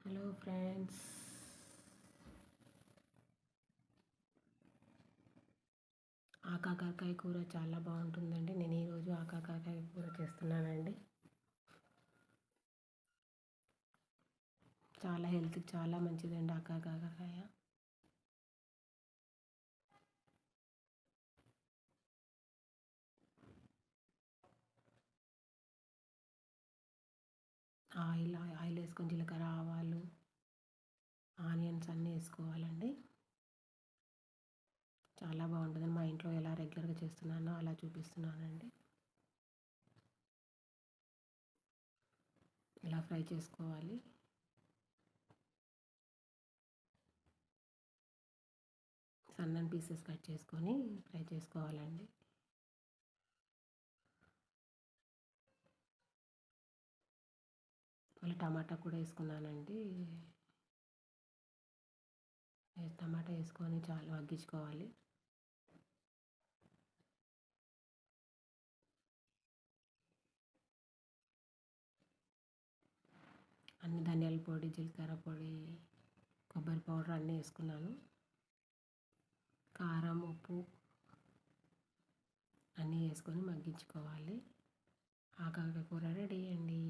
Hello friends, ఆకాకరకాయ కూర చాలా బాగుంటుందండి. నేను ఈరోజు ఆకాకరకాయ కూర చేస్తున్నానండి. చాలా హెల్త్కి చాలా మంచిదండి ఆకాకరకాయ. ఆయిల్ వేసుకొని జీలకర్ర, ఆవాలు, ఆనియన్స్ అన్నీ వేసుకోవాలండి. చాలా బాగుంటుందండి. మా ఇంట్లో ఎలా రెగ్యులర్గా చేస్తున్నానో అలా చూపిస్తున్నానండి. ఇలా ఫ్రై చేసుకోవాలి. సన్నని పీసెస్ కట్ చేసుకొని ఫ్రై చేసుకోవాలండి. మళ్ళీ టమాటా కూడా వేసుకున్నానండి. టమాటా వేసుకొని చాలా మగ్గించుకోవాలి. అన్ని ధనియాల పొడి, జీలకర్ర పొడి, కొబ్బరి పౌడర్ అన్నీ వేసుకున్నాను. కారం, ఉప్పు అన్నీ వేసుకొని మగ్గించుకోవాలి. ఆకాకరకాయ కూర రెడీ అండి.